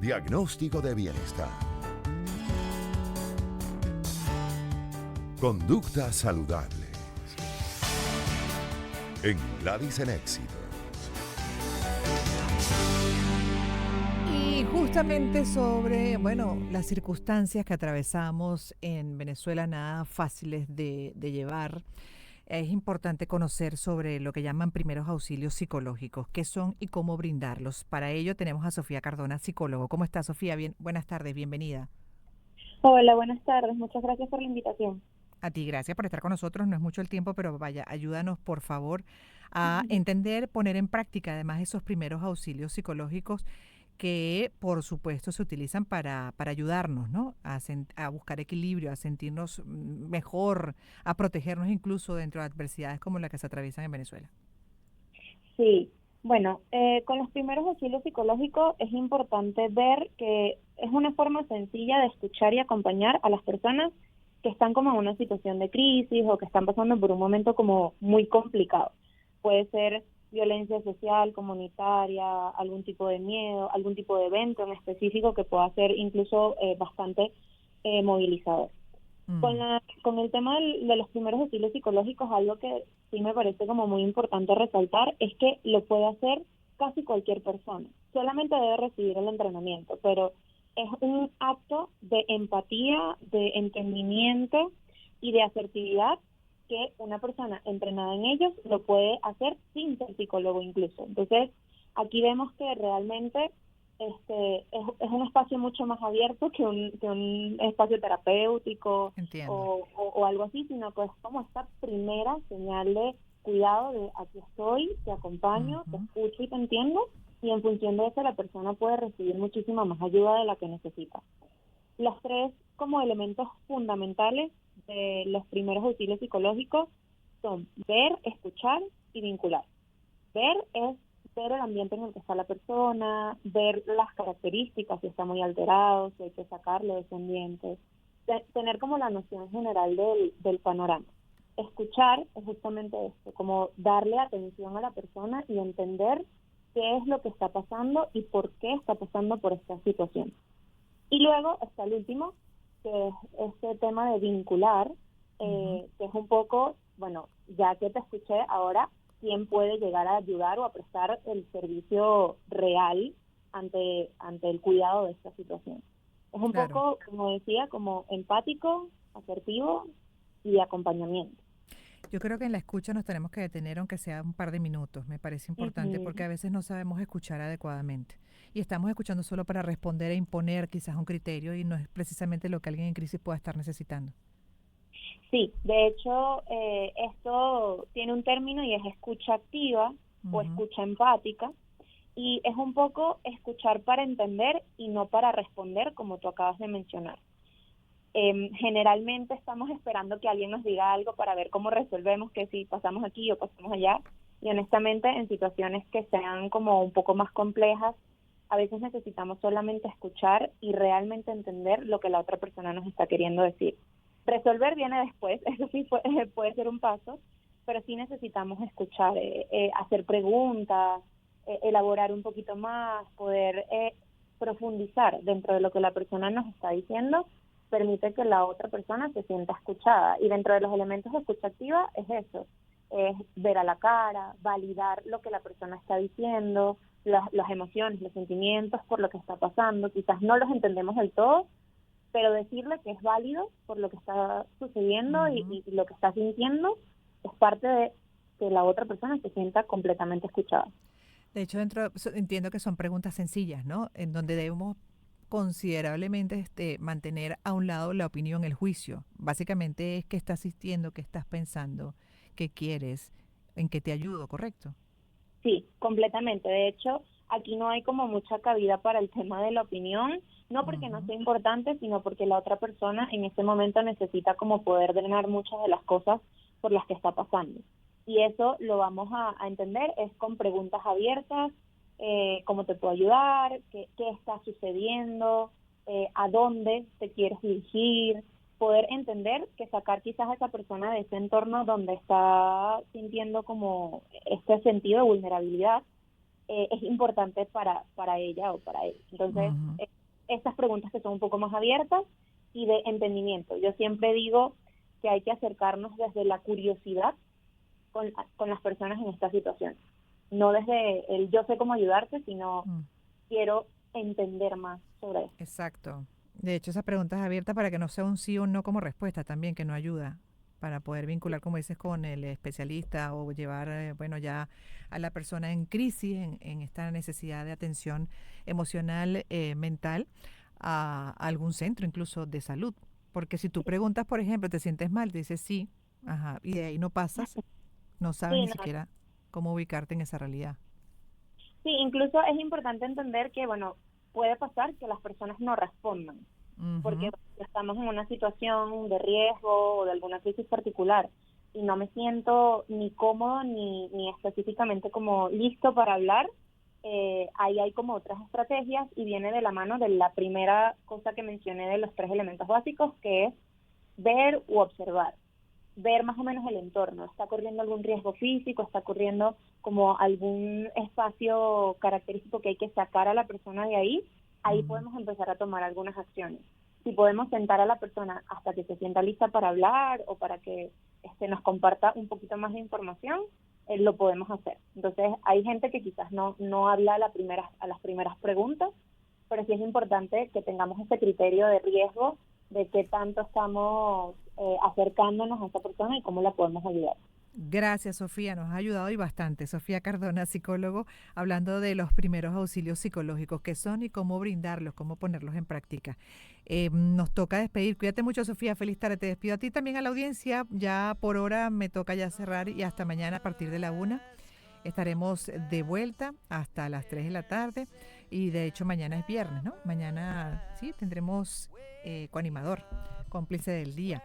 Diagnóstico de bienestar. Conductas saludables. En Gladys en Éxito. Y justamente sobre, las circunstancias que atravesamos en Venezuela, nada fáciles de llevar, es importante conocer sobre lo que llaman primeros auxilios psicológicos, qué son y cómo brindarlos. Para ello tenemos a Sofía Cardona, psicólogo. ¿Cómo está, Sofía? Bien, buenas tardes, bienvenida. Hola, buenas tardes. Muchas gracias por la invitación. A ti, gracias por estar con nosotros. No es mucho el tiempo, pero vaya, ayúdanos, por favor, a entender, poner en práctica, además, esos primeros auxilios psicológicos que, por supuesto, se utilizan para ayudarnos, ¿no? A buscar equilibrio, a sentirnos mejor, a protegernos incluso dentro de adversidades como las que se atraviesan en Venezuela. Sí, bueno, con los primeros auxilios psicológicos es importante ver que es una forma sencilla de escuchar y acompañar a las personas que están como en una situación de crisis o que están pasando por un momento como muy complicado. Puede ser violencia social, comunitaria, algún tipo de miedo, algún tipo de evento en específico que pueda ser incluso bastante movilizador. Con el tema de los primeros auxilios psicológicos, algo que sí me parece como muy importante resaltar es que lo puede hacer casi cualquier persona. Solamente debe recibir el entrenamiento, pero es un acto de empatía, de entendimiento y de asertividad que una persona entrenada en ellos lo puede hacer sin ser psicólogo incluso. Entonces, aquí vemos que realmente es un espacio mucho más abierto que un espacio terapéutico Entiendo. o algo así, sino que es como esta primera señal de cuidado de aquí estoy, te acompaño, te escucho y te entiendo, y en función de eso la persona puede recibir muchísima más ayuda de la que necesita. Los tres como elementos fundamentales de los primeros auxilios psicológicos son ver, escuchar y vincular. Ver es ver el ambiente en el que está la persona, ver las características, si está muy alterado, si hay que sacarlo de ese ambiente, tener como la noción general del panorama. Escuchar es justamente esto, como darle atención a la persona y entender qué es lo que está pasando y por qué está pasando por esta situación. Y luego está el último, que es este tema de vincular, que es un poco, bueno, ya que te escuché ahora, quién puede llegar a ayudar o a prestar el servicio real ante el cuidado de esta situación. Es un Claro. poco, como decía, como empático, asertivo y acompañamiento. Yo creo que en la escucha nos tenemos que detener, aunque sea un par de minutos. Me parece importante porque a veces no sabemos escuchar adecuadamente. Y estamos escuchando solo para responder e imponer quizás un criterio y no es precisamente lo que alguien en crisis pueda estar necesitando. Sí, de hecho, esto tiene un término y es escucha activa o Ujú. escucha empática. Y es un poco escuchar para entender y no para responder, como tú acabas de mencionar. Generalmente estamos esperando que alguien nos diga algo para ver cómo resolvemos, que si pasamos aquí o pasamos allá. Y honestamente, en situaciones que sean como un poco más complejas, a veces necesitamos solamente escuchar y realmente entender lo que la otra persona nos está queriendo decir. Resolver viene después, eso sí puede ser un paso, pero sí necesitamos escuchar, hacer preguntas, elaborar un poquito más, poder profundizar dentro de lo que la persona nos está diciendo, permite que la otra persona se sienta escuchada. Y dentro de los elementos de escucha activa es eso, es ver a la cara, validar lo que la persona está diciendo, las emociones, los sentimientos por lo que está pasando. Quizás no los entendemos del todo, pero decirle que es válido por lo que está sucediendo y lo que está sintiendo es parte de que la otra persona se sienta completamente escuchada. De hecho, entiendo que son preguntas sencillas, ¿no? En donde debemos considerablemente mantener a un lado la opinión, el juicio. Básicamente es qué estás sintiendo, qué estás pensando, qué quieres, en qué te ayudo, ¿correcto? Sí, completamente. De hecho, aquí no hay como mucha cabida para el tema de la opinión, no porque no sea importante, sino porque la otra persona en este momento necesita como poder drenar muchas de las cosas por las que está pasando. Y eso lo vamos a entender es con preguntas abiertas, cómo te puedo ayudar, qué está sucediendo, a dónde te quieres dirigir, poder entender que sacar quizás a esa persona de ese entorno donde está sintiendo como este sentido de vulnerabilidad es importante para ella o para él. Entonces, estas preguntas que son un poco más abiertas y de entendimiento. Yo siempre digo que hay que acercarnos desde la curiosidad con las personas en esta situación. No desde el yo sé cómo ayudarte, sino quiero entender más sobre eso. Exacto. De hecho, esa pregunta es abierta para que no sea un sí o un no como respuesta también, que no ayuda para poder vincular, como dices, con el especialista o llevar, bueno, ya a la persona en crisis, en esta necesidad de atención emocional, mental, a algún centro incluso de salud. Porque si tú preguntas, por ejemplo, ¿te sientes mal? Te dices sí, ajá, y de ahí no pasas, no sabes Sí, ni no. siquiera cómo ubicarte en esa realidad. Sí, incluso es importante entender que, bueno, puede pasar que las personas no respondan, porque estamos en una situación de riesgo o de alguna crisis particular y no me siento ni cómodo ni específicamente como listo para hablar. Ahí hay como otras estrategias y viene de la mano de la primera cosa que mencioné de los 3 elementos básicos, que es ver u observar. Ver más o menos el entorno, está corriendo algún riesgo físico, está corriendo como algún espacio característico que hay que sacar a la persona de ahí, ahí podemos empezar a tomar algunas acciones. Si podemos sentar a la persona hasta que se sienta lista para hablar o para que nos comparta un poquito más de información, lo podemos hacer. Entonces hay gente que quizás no habla a las primeras preguntas, pero sí es importante que tengamos este criterio de riesgo de qué tanto estamos acercándonos a esta persona y cómo la podemos ayudar. Gracias, Sofía. Nos ha ayudado y bastante. Sofía Cardona, psicólogo, hablando de los primeros auxilios psicológicos, qué son y cómo brindarlos, cómo ponerlos en práctica. Nos toca despedir. Cuídate mucho, Sofía. Feliz tarde. Te despido a ti también, a la audiencia. Ya por hora me toca ya cerrar y hasta mañana a partir de la 1. Estaremos de vuelta hasta las 3 de la tarde y de hecho mañana es viernes, ¿no? Mañana sí tendremos coanimador, cómplice del día.